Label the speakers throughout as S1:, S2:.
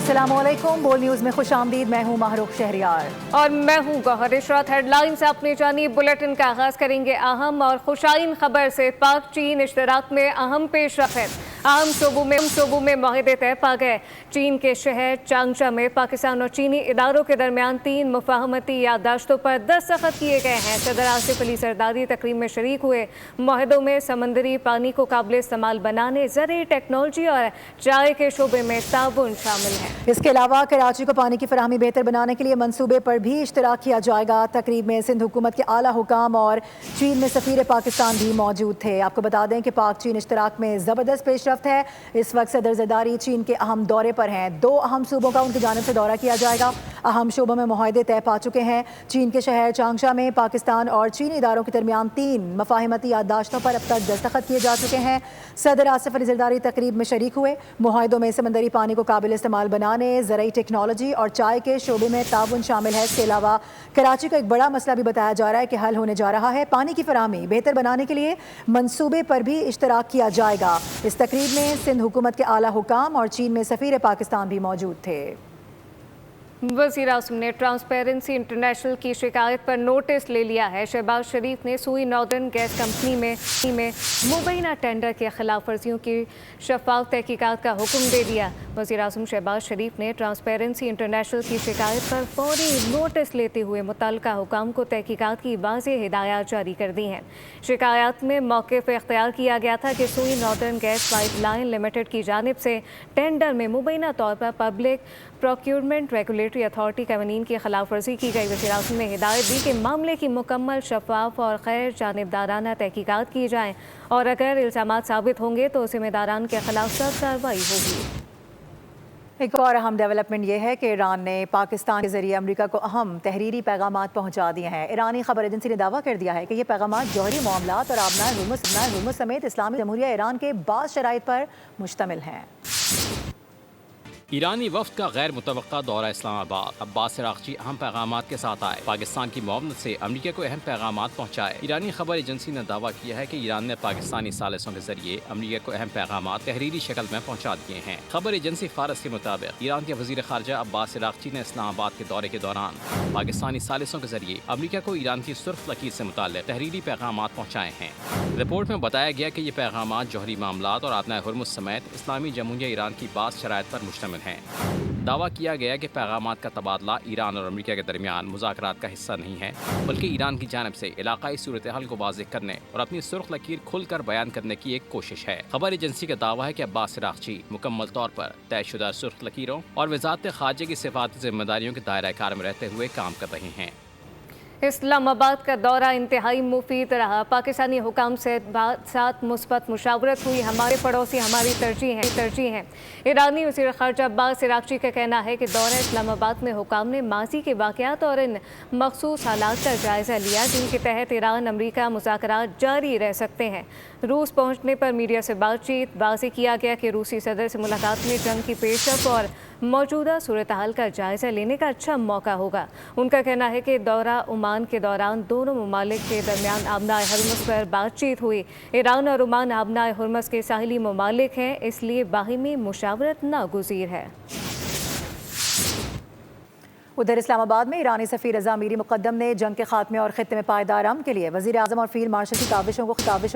S1: अस्सलाम वालेकुम। बोल न्यूज़ में खुश आमदीद। मैं हूँ माहरूख शहरियार
S2: और मैं हूँ गौहर इशरत। हेडलाइंस अपनी जानी बुलेटिन का आगाज करेंगे अहम और खुशाइन खबर से। पाक चीन इश्तराक में अहम पेशरफ्त। अहम शोबों में मुआहदे तय पा गए। चीन के शहर चांगशा में पाकिस्तान और चीनी इदारों के दरमियान 3 मुफाहमती याददाश्तों पर दस्तखत किए गए हैं। सदर आसिफ अली जरदारी तकरीब में शरीक हुए। मुआहदों में समंदरी पानी को काबिल इस्तेमाल बनाने, ज़रूरी टेक्नोलॉजी और चाय के शोबे में ताउन शामिल है।
S1: इसके अलावा कराची को पानी की फराहमी बेहतर बनाने के लिए मंसूबे पर भी इश्तराक किया जाएगा। तकरीब में सिंध हुकूमत के आला हुकाम और चीन में सफीर पाकिस्तान भी मौजूद थे। आपको बता दें कि पाक चीन इश्तराक में ज़बरदस्त पेशरफ्त है। इस वक्त सदर जरदारी चीन के अहम दौरे पर हैं। 2 अहम सूबों का उनकी जानिब से दौरा किया जाएगा। अहम शोबों में मुआहदे तय पा चुके हैं। चीन के शहर चांगशा में पाकिस्तान और चीनी इदारों के दरमियान 3 मुफाहमती याददाश्तों पर अब तक दस्तखत किए जा चुके हैं। सदर आसिफ अली जरदारी तकरीब में शरीक हुए। मुआहदों में समंदरी पानी को काबिल इस्तेमाल बनाने, ज़रूरी टेक्नोलॉजी और चाय के शोबे में ताउन शामिल है। इसके अलावा कराची का एक बड़ा मसला भी बताया जा रहा है कि हल होने जा रहा है। पानी की फराहमी बेहतर बनाने के लिए मंसूबे पर भी इश्तराक किया जाएगा। इस तकरीब में सिंध हुकूमत के आला हुकाम और चीन में सफीर पाकिस्तान भी मौजूद थे।
S2: वज़ीर आज़म ने ट्रांसपेरेंसी इंटरनेशनल की शिकायत पर नोटिस ले लिया है। शहबाज शरीफ ने सुई नॉर्दर्न गैस कंपनी में मुबैना टेंडर के खिलाफ वर्जियों की शफाफ तहकीकात का हुक्म दे दिया। वज़ीर आज़म शहबाज शरीफ ने ट्रांसपेरेंसी इंटरनेशनल की शिकायत पर फौरी नोटिस लेते हुए मुतल्लिका हुकाम को तहकीकात की वाज़ेह हिदायत जारी कर दी हैं। शिकायत में मौक़िफ़ इख्तियार किया गया था कि सुई नॉर्दर्न गैस पाइपलाइन लिमिटेड की जानिब से टेंडर में मुबैना तौर पर पब्लिक प्रोक्योरमेंट रेगुलेटरी अथॉरिटी कवानीन की खिलाफ वर्जी की गई। वज़ीर आज़म ने हिदायत दी कि मामले की मुकम्मल शफाफ और गैर जानिबदाराना तहकीकात की जाएँ और अगर इल्ज़ामात साबित होंगे तो ज़िम्मेदारान के खिलाफ सख्त कार्रवाई होगी।
S1: एक और अहम डेवलपमेंट ये है कि ईरान ने पाकिस्तान के जरिए अमेरिका को अहम तहरीरी पैगामात पहुंचा दिए हैं। ईरानी खबर एजेंसी ने दावा कर दिया है कि ये पैगामात जौहरी मामलात और आबनाए हुर्मुज़ समेत इस्लामी जमहूरिया ईरान के बाज़ शराइत पर मुश्तमिल हैं।
S3: ईरानी वफ्द का गैर मुतवक्का दौरा इस्लामाबाद। अब्बास इराक़ची अहम पैगामात के साथ आए। पाकिस्तान की मुआवनत से अमरीका को अहम पैगामात पहुँचाए। ईरानी खबर एजेंसी ने दावा किया है कि ईरान ने पाकिस्तानी सालिसों के जरिए अमरीका को अहम पैगामात तहरीरी शक्ल में पहुँचा दिए हैं। खबर एजेंसी फारस के मुताबिक ईरान के वज़ीर ख़ारजा अब्बास इराक़ची ने इस्लामाबाद के दौरे के दौरान पाकिस्तानी सालिसों के जरिए अमरीका को ईरान की सुर्ख लकीर से मुताल्लिक़ तहरीरी पैगामात पहुँचाए हैं। रिपोर्ट में बताया गया कि ये पैगामात जौहरी मामलात और आबनाए हुर्मुज़ समेत इस्लामी जमहूरिया ईरान की बाज़ शराइत पर मुश्तमिल हैं। दावा किया गया कि पैगामात का तबादला ईरान और अमेरिका के दरमियान मुज़ाकरात का हिस्सा नहीं है, बल्कि ईरान की जानिब से इलाकाई सूरत हाल को वाज़ेह करने और अपनी सुर्ख लकीर खुलकर बयान करने की एक कोशिश है। खबर एजेंसी का दावा है कि अब्बास इराक़ची मुकम्मल तौर पर तयशुदा सुर्ख लकीरों और वज़ारत ख़ारजा की सिफाती जिम्मेदारियों के दायरा कार में रहते हुए काम कर रहे हैं।
S2: इस्लामाबाद का दौरा इंतहाई मुफीद रहा। पाकिस्तानी हुकाम से साथ मुस्बत मुशावरत हुई। हमारे पड़ोसी हमारी तरजीह हैं। ईरानी वज़ीर ख़ारजा अब्बास इराक़ची का कहना है कि दौरा इस्लामाबाद में हुकाम ने माजी के वाक़यात और इन मखसूस हालात का जायज़ा लिया जिनके तहत ईरान अमरीका मुज़ाकरात जारी रह सकते हैं। रूस पहुँचने पर मीडिया से बातचीत। वाज़ेह किया गया कि रूसी सदर से मुलाकात में जंग की पेशरफ़्त और मौजूदा सूरत हाल का जायज़ा लेने का अच्छा मौका होगा। उनका कहना है कि दौरा ओमान के दौरान दोनों ममालिक के दरमियान आबनाए हुर्मुज़ पर बातचीत हुई। ईरान और ओमान आबनाए हुर्मुज़ के साहिली ममालिक हैं, इसलिए बाहिमी मुशावरत नागुज़ीर है।
S1: उधर इस्लामाबाद में ईरानी सफ़ीर रज़ा मीरी मुक़द्दम ने जंग के खात्मे और ख़ित्ते में पायदार अमन के लिए वज़ीर आज़म और फ़ील्ड मार्शल की काविशों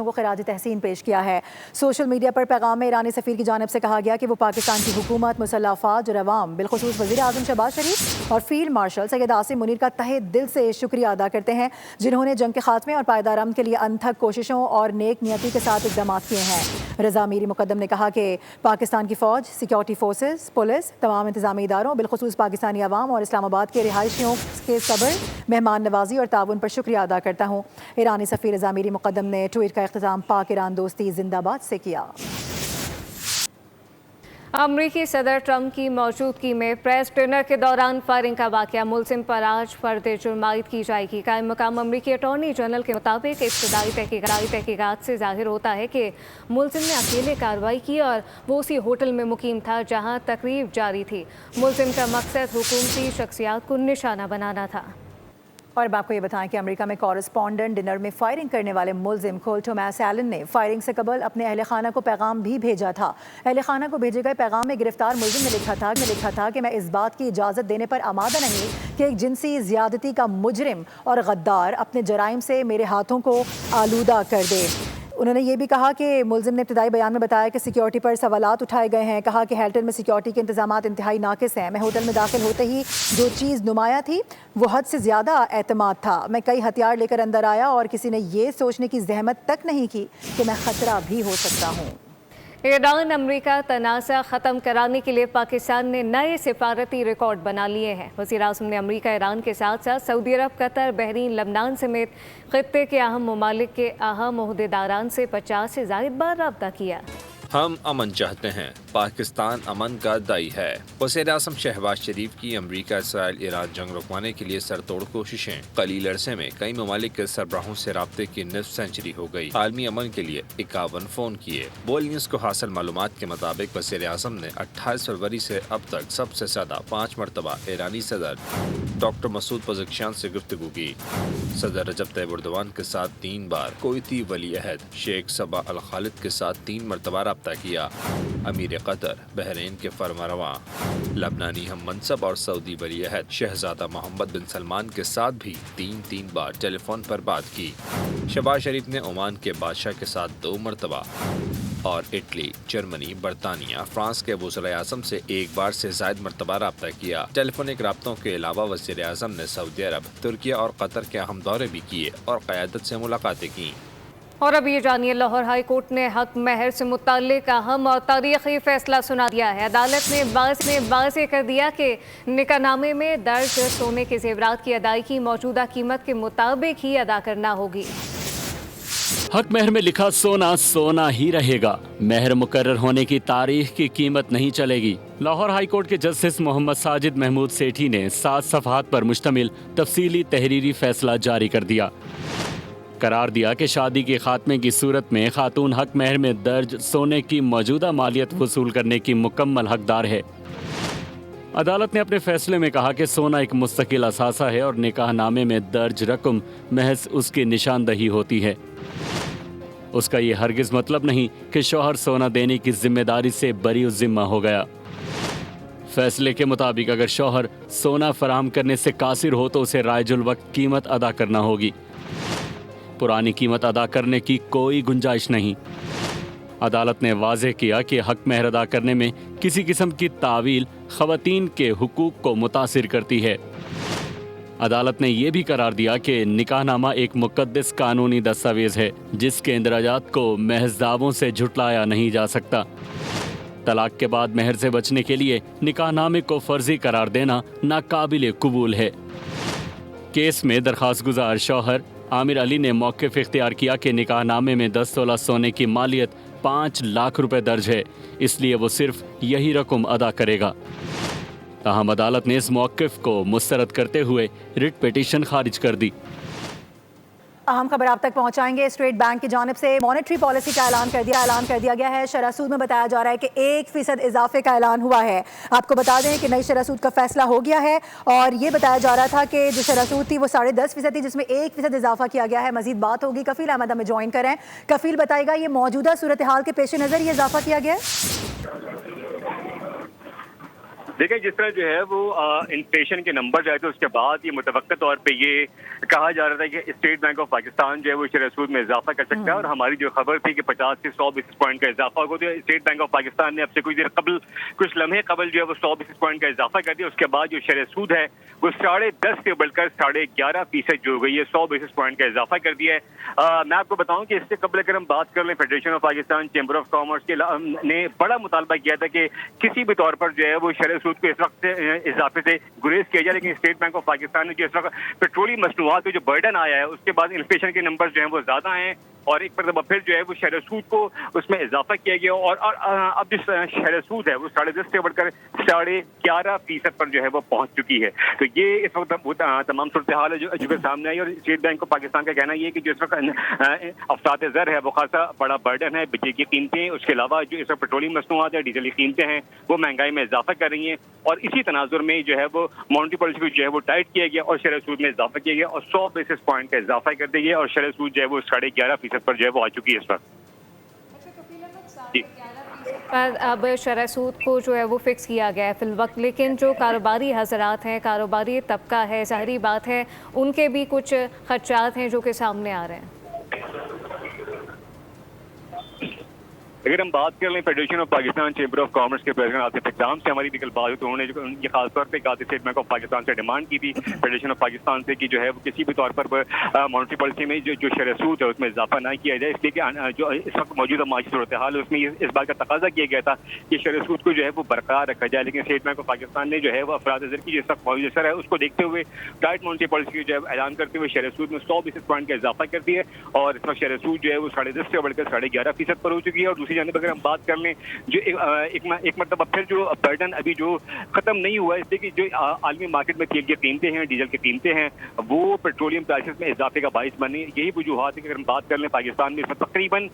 S1: को ख़िराज तहसीन पेश किया है। सोशल मीडिया पर पैगाम में ईरानी सफ़ीर की जानिब से कहा गया कि वो पाकिस्तान की हुकूमत, मुसल्लह अफ़वाज और अवाम, बिलख़ुसूस वज़ीर आज़म शहबाज शरीफ और फ़ील्ड मार्शल सैयद आसिम मुनीर का तहे दिल से शुक्रिया अदा करते हैं, जिन्होंने जंग के खात्मे और पायदार अमन के लिए अनथक कोशिशों और नेक नियति के साथ इक़दाम किए हैं। रज़ा मीरी मुक़द्दम ने कहा कि पाकिस्तान की फ़ौज, सिक्योरिटी फोर्सेस, पुलिस, तमाम इंतज़ामी इदारों, बिलख़ुसूस पाकिस्तानी अवाम और इस्लामाबाद के रिहायशियों के सब्र, मेहमान नवाजी और ताउन पर शुक्रिया अदा करता हूँ। ईरानी सफ़ीर रज़ा मीरी मुक़द्दम ने ट्वीट का इख्तिताम पाक ईरान दोस्ती जिंदाबाद से किया।
S2: अमरीकी सदर ट्रंप की मौजूदगी में प्रेस डिनर के दौरान फायरिंग का वाक़या। मुलज़िम पर आज फर्द जुर्म आयद की जाएगी। कायम मकाम अमरीकी अटॉर्नी जनरल के मुताबिक इब्तदाई तहकीकात से ज़ाहिर होता है कि मुलज़िम ने अकेले कार्रवाई की और वो उसी होटल में मुकीम था जहाँ तकरीब जारी थी। मुलज़िम का मकसद हुकूमती शख्सियात को निशाना बनाना था।
S1: اور اب آپ کو یہ بتائیں کہ امریکہ میں کورسپونڈنٹ ڈنر میں فائرنگ کرنے والے ملزم کولٹو میس ایلن نے فائرنگ سے قبل اپنے اہل خانہ کو پیغام بھی بھیجا تھا۔ اہل خانہ کو بھیجے گئے پیغام میں گرفتار ملزم نے لکھا تھا کہ میں اس بات کی اجازت دینے پر آمادہ نہیں کہ ایک جنسی زیادتی کا مجرم اور غدار اپنے جرائم سے میرے ہاتھوں کو آلودہ کر دے۔ انہوں نے یہ بھی کہا کہ ملزم نے ابتدائی بیان میں بتایا کہ سیکیورٹی پر سوالات اٹھائے گئے ہیں۔ کہا کہ ہیلٹن میں سیکیورٹی کے انتظامات انتہائی ناقص ہیں۔ میں ہوٹل میں داخل ہوتے ہی جو چیز نمایاں تھی وہ حد سے زیادہ اعتماد تھا۔ میں کئی ہتھیار لے کر اندر آیا اور کسی نے یہ سوچنے کی زحمت تک نہیں کی کہ میں خطرہ بھی ہو سکتا ہوں۔
S2: ایران امریکہ تنازع ختم کرانے کے لیے پاکستان نے نئے سفارتی ریکارڈ بنا لیے ہیں۔ وزیر اعظم نے امریکہ ایران کے ساتھ ساتھ سعودی عرب، قطر، بحرین، لبنان سمیت خطے کے اہم ممالک کے اہم عہدیداران سے 50 سے زائد بار رابطہ کیا۔
S4: ہم امن چاہتے ہیں، پاکستان امن کا داعی ہے۔ وزیر اعظم شہباز شریف کی امریکہ اسرائیل ایران جنگ رکوانے کے لیے سرتوڑ کوششیں۔ قلیل عرصے میں کئی ممالک کے سربراہوں سے رابطے کی نصف سینچری ہو گئی۔ عالمی امن کے لیے 51 فون کیے۔ بول نیوز کو حاصل معلومات کے مطابق وزیر اعظم نے 28 فروری سے اب تک سب سے زیادہ 5 مرتبہ ایرانی صدر ڈاکٹر مسعود پزشکیان سے گفتگو کی۔ صدر رجب طیب ایردوان کے ساتھ 3 بار، کویتی ولی عہد شیخ صباح الخالد کے ساتھ 3 مرتبہ رابطہ کیا۔ امیر قطر، بحرین کے فرمانرواں لبنانی ہم منصب اور سعودی ولی عہد شہزادہ محمد بن سلمان کے ساتھ بھی 3 بار ٹیلی فون پر بات کی۔ شہباز شریف نے عمان کے بادشاہ کے ساتھ 2 مرتبہ اور اٹلی، جرمنی، برطانیہ، فرانس کے وزراء اعظم سے 1 بار سے زائد مرتبہ رابطہ کیا۔ ٹیلی فونک رابطوں کے علاوہ وزیر اعظم نے سعودی عرب، ترکیہ اور قطر کے اہم دورے بھی کیے اور قیادت سے ملاقاتیں کیں۔
S2: اور اب یہ جانیے، لاہور ہائی کورٹ نے حق مہر سے متعلق اہم اور تاریخی فیصلہ سنا دیا ہے۔ عدالت نے واضح کر دیا کہ نکاح نامے میں درج سونے کے زیورات کی ادائیگی موجودہ قیمت کے مطابق ہی ادا کرنا ہوگی۔
S5: حق مہر میں لکھا سونا سونا ہی رہے گا، مہر مقرر ہونے کی تاریخ کی قیمت نہیں چلے گی۔ لاہور ہائی کورٹ کے جسٹس محمد ساجد محمود سیٹھی نے 7 صفحات پر مشتمل تفصیلی تحریری فیصلہ جاری کر دیا۔ قرار دیا کہ شادی کے خاتمے کی صورت میں خاتون حق مہر میں درج سونے کی موجودہ مالیت وصول کرنے کی مکمل حقدار ہے۔ عدالت نے اپنے فیصلے میں کہا کہ سونا ایک مستقل اثاثہ ہے اور نکاح نامے میں درج رقم محض اس کی نشاندہی ہوتی ہے۔ اس کا یہ ہرگز مطلب نہیں کہ شوہر سونا دینے کی ذمہ داری سے بری الذمہ ہو گیا۔ فیصلے کے مطابق اگر شوہر سونا فراہم کرنے سے قاصر ہو تو اسے رائج الوقت قیمت ادا کرنا ہوگی۔ پرانی قیمت ادا کرنے کی کوئی گنجائش نہیں۔ عدالت نے واضح کیا کہ حق مہر ادا کرنے میں کسی قسم کی تعویل خواتین کے حقوق کو متاثر کرتی ہے۔ عدالت نے یہ بھی قرار دیا کہ نکاح نامہ ایک مقدس قانونی دستاویز ہے جس کے اندراجات کو محض دعووں سے جھٹلایا نہیں جا سکتا۔ طلاق کے بعد مہر سے بچنے کے لیے نکاح نامے کو فرضی قرار دینا ناقابل قبول ہے۔ کیس میں درخواست گزار شوہر عامر علی نے موقف اختیار کیا کہ نکاح نامے میں 10 تولہ سونے کی مالیت 5 لاکھ روپے درج ہے، اس لیے وہ صرف یہی رقم ادا کرے گا۔ تاہم عدالت نے اس موقف کو مسترد کرتے ہوئے ریٹ پیٹیشن خارج کر دی۔
S1: اہم خبر آپ تک پہنچائیں گے۔ اسٹیٹ بینک کی جانب سے مانیٹری پالیسی کا اعلان کر دیا گیا ہے۔ شرح سود میں بتایا جا رہا ہے کہ 1% اضافے کا اعلان ہوا ہے۔ آپ کو بتا دیں کہ نئی شرح سود کا فیصلہ ہو گیا ہے اور یہ بتایا جا رہا تھا کہ جو شرح سود تھی وہ 10.5% تھی، جس میں 1% اضافہ کیا گیا ہے۔ مزید بات ہوگی، کفیل احمد ہمیں جوائن کریں۔ کفیل بتائے گا، یہ موجودہ صورتحال کے پیش نظر یہ اضافہ کیا گیا ہے؟
S6: دیکھیں، جس طرح جو ہے وہ انفلیشن کے نمبر جو ہے تو اس کے بعد یہ متوقع طور پہ یہ کہا جا رہا تھا کہ اسٹیٹ بینک آف پاکستان جو ہے وہ شرح سود میں اضافہ کر سکتا ہے، اور ہماری جو خبر تھی کہ 50 سے 100 بیسس پوائنٹ کا اضافہ ہوگا، تو اسٹیٹ بینک آف پاکستان نے اب سے کچھ لمحے قبل جو ہے وہ 100 بیسس پوائنٹ کا اضافہ کر دیا۔ اس کے بعد جو شرح سود ہے وہ 10.5 سے بڑھ کر 11.5% جو ہو گئی ہے، 100 بیسس پوائنٹ کا اضافہ کر دیا ہے۔ میں آپ کو بتاؤں کہ اس سے قبل اگر ہم بات کر لیں، federation of Pakistan chamber of commerce نے بڑا مطالبہ کیا تھا کہ کسی بھی طور پر جو ہے وہ شرح سود کو اس وقت اضافے سے گریز کیا جائے، لیکن اسٹیٹ بینک آف پاکستان نے جو اس وقت پیٹرولیم مصنوعات پہ جو برڈن آیا ہے اس کے بعد انفلیشن کے نمبر جو ہیں وہ زیادہ ہیں، اور ایک مرتبہ پھر جو ہے وہ شرح سود کو اس میں اضافہ کیا گیا، اور اب جو شرح سود ہے وہ 10.5 سے بڑھ کر 11.5% پر جو ہے وہ پہنچ چکی ہے۔ تو یہ اس وقت تمام صورتحال ہے جو کہ سامنے آئی، اور اسٹیٹ بینک آف پاکستان کا کہنا یہ ہے کہ جو اس وقت افسات زر ہے وہ خاصا بڑا برڈن ہے، بجلی کی قیمتیں، اس کے علاوہ جو اس وقت پیٹرولیم مصنوعات ہے، ڈیزل کی قیمتیں ہیں، وہ مہنگائی میں اضافہ کر رہی ہیں۔ और इसी तनाजुर में जो है वो मॉनेटरी पॉलिसी को जो है वो टाइट किया गया और शरह सूद में इजाफा किया गया और 100 बेसिस पॉइंट का इजाफा कर दिया गया और शरह सूद जो है वो 11.5% पर जो है वो आ चुकी है इस वक्त। जी।
S2: पर अब शरह सूद को जो है वो फिक्स किया गया है फिल वक्त, लेकिन जो कारोबारी हजरात हैं, कारोबारी तबका है, ज़ाहिरी बात है उनके भी कुछ खर्चात हैं जो कि सामने आ रहे हैं।
S6: अगर हम बात कर लें federation of Pakistan chamber of commerce के प्रेसिडेंट आतिफ इकराम से हमारी भी कल बात हुई तो उन्होंने ये खास तौर पे कहा स्टेट बैंक ऑफ पाकिस्तान से डिमांड की थी फेडरेशन ऑफ पाकिस्तान से कि जो है वो किसी भी तौर पर मॉनेटरी पॉलिसी में जो शरह सूद है उसमें इजाफा ना किया जाए, इसलिए कि जो इस वक्त मौजूदा माशी सूरत हाल है उसमें इस बात का तकाजा किया गया था कि शरह सूद को जो है वो बरकरार रखा जाए, लेकिन स्टेट बैंक ऑफ पाकिस्तान ने जो है वो अफराद अज़र की जो इस वक्त मौजूद असर है उसको देखते हुए टाइट मॉनेटरी पॉलिसी को जो है ऐलान करते हुए शरह सूद में 100 बेसिस पॉइंट का इजाफा कर दिया और इस वक्त शरह सूद जो है वो 10.5 से बढ़कर 11.5% पर हो चुकी है। और दूसरी जानिब अगर हम बात कर लें जो एक मरतबा फिर जो बर्डन अभी जो खत्म नहीं हुआ है, इसलिए कि जो आलमी मार्केट में तेल की कीमतें हैं, डीजल की कीमतें हैं, वो पेट्रोलियम प्राइसेस में इजाफे का बाइस बने। यही वजूहत है कि अगर हम बात कर लें पाकिस्तान में तकरीबन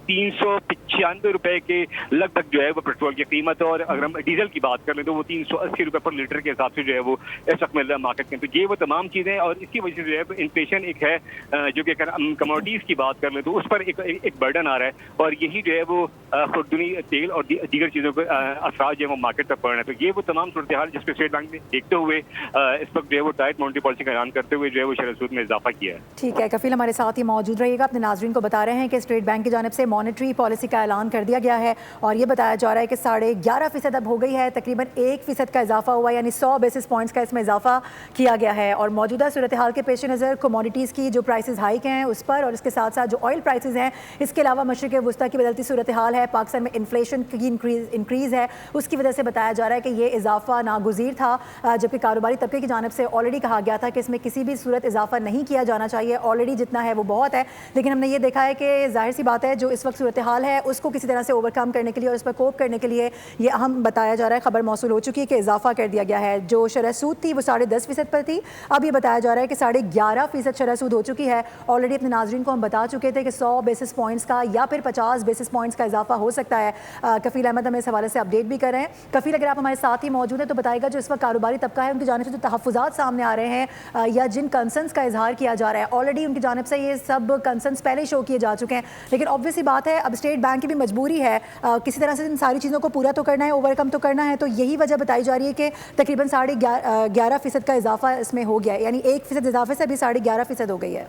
S6: 395 रुपए के लगभग जो है वो पेट्रोल की कीमत है और अगर हम डीजल की बात कर लें तो वो 380 रुपए पर लीटर के हिसाब से जो है वो इस वक्त मिल रहा है मार्केट में। तो ये वो तमाम चीज़ें और इसकी वजह से जो है इन्फ्लेशन एक है जो कि अगर हम कमोडिटीज़ की बात कर लें तो उस पर एक बर्डन आ रहा है और यही जो है वो खुर्दनी तेल और दीगर चीज़ों को असरार जो है वो मार्केट पर पड़ रहे हैं। तो ये वो तमाम सूरत हाल जिसपे स्टेट बैंक ने देखते हुए इस वक्त जो है वो टाइट मॉनेटरी पॉलिसी का ऐलान करते हुए जो है वो शरह सूद में इजाफा किया है।
S1: ठीक है, कफील हमारे साथ ही मौजूद रहिएगा। अपने नाजरीन को बता रहे हैं कि स्टेट बैंक की जानिब से मॉनेटरी पॉलिसी का ऐलान कर दिया गया है और ये बताया जा रहा है कि 11.5% अब हो गई है, तकरीबन 1% का इजाफा हुआ, यानी 100 बेसिस पॉइंट्स का इसमें इजाफा किया गया है। और मौजूदा सूरत हाल के पेश नज़र कमोडिटीज़ की जो प्राइसेस हाइक हैं उस पर और इसके साथ साथ जो ऑयल प्राइसेस हैं, इसके अलावा मशरिक़ वुस्ता की बदलती सूरत हाल है, पाकिस्तान में इन्फ्लेशन की इंक्रीज़ है, उसकी वजह से बताया जा रहा है कि ये इजाफा नागुज़ीर था, जबकि कारोबारी तबके की जानिब से ऑलरेडी कहा गया था कि इसमें किसी भी सूरत इजाफा नहीं किया जाना चाहिए, ऑलरेडी जितना है वो बहुत है। लेकिन हमने ये देखा है कि जाहिर सी बात है जो इस वक्त सूरत हाल है उसको किसी तरह से ओवरकम करने के लिए और इस पर कोप करने के लिए ये अहम बताया जा रहा है, खबर मौसूल हो चुकी है कि इजाफा कर दिया गया है। जो शरह सूद थी वो 10.5% पर थी, अब ये बताया जा रहा है कि 11.5% शरह सूद हो चुकी है। ऑलरेडी अपने नाजरीन को हम बता चुके थे कि 100 बेसिस पॉइंट्स का या फिर 50 बेसिस पॉइंट्स का इजाफा हो सकता है। कफील अहमद हमें इस हवाले से अपडेट भी कर रहे हैं। कफील, अगर आप हमारे साथ ही मौजूद हैं तो बताइएगा जो इस वक्त कारोबारी तबका है उनकी जानिब से जो तहफ़्फ़ुज़ात सामने आ रहे हैं या जिन कंसर्न्स का इजहार किया जा रहा है, ऑलरेडी उनकी जानिब से ये सब कंसर्न्स पहले शो किए जा चुके हैं, लेकिन ऑब्वियसली बात है अब स्टेट बैंक की भी मजबूरी है किसी तरह से इन सारी चीज़ों को पूरा तो करना है, ओवरकम तो करना है। तो यही वजह बताई जा रही है कि तकरीबन 11.5% का इजाफा इसमें हो गया है, यानी 1% इजाफे से अभी 11.5% हो गई है।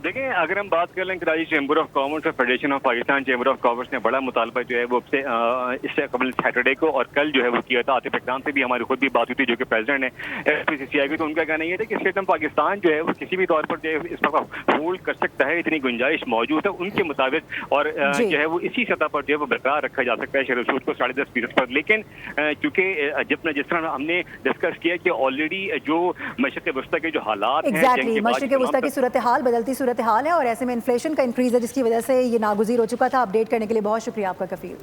S6: देखिए, अगर हम बात कर लें कराची चैम्बर ऑफ कॉमर्स और federation of Pakistan chamber of commerce ने बड़ा मुतालबा जो है वो इससे कबल सैटरडे को और कल जो है वो किया था। आतिफ इकराम से भी हमारी खुद भी बात हुई थी जो कि प्रेसिडेंट है FPCCI की, तो उनका कहना ये था कि स्टेट पाकिस्तान जो है वो किसी भी तौर पर जो है इस वक्त होल्ड कर सकता है, इतनी गुंजाइश मौजूद है उनके मुताबिक और जो है वो इसी सतह पर जो है वो बरकरार रखा जा सकता है शरह सूद को 10.5% पर। लेकिन चूंकि जिस तरह हमने डिस्कस किया कि ऑलरेडी जो मशरिक़ वुस्ता के जो हालात हैं,
S1: मशरिक़ वुस्ता की सूरत हाल बदलती सूरत हाल है और ऐसे में इन्फ्लेशन का इंक्रीज है जिसकी वजह से ये नागुज़ीर हो चुका था। अपडेट करने के लिए बहुत शुक्रिया आपका कफील।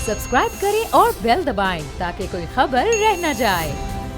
S7: सब्सक्राइब करें और बेल दबाएं ताकि कोई खबर रह न जाए।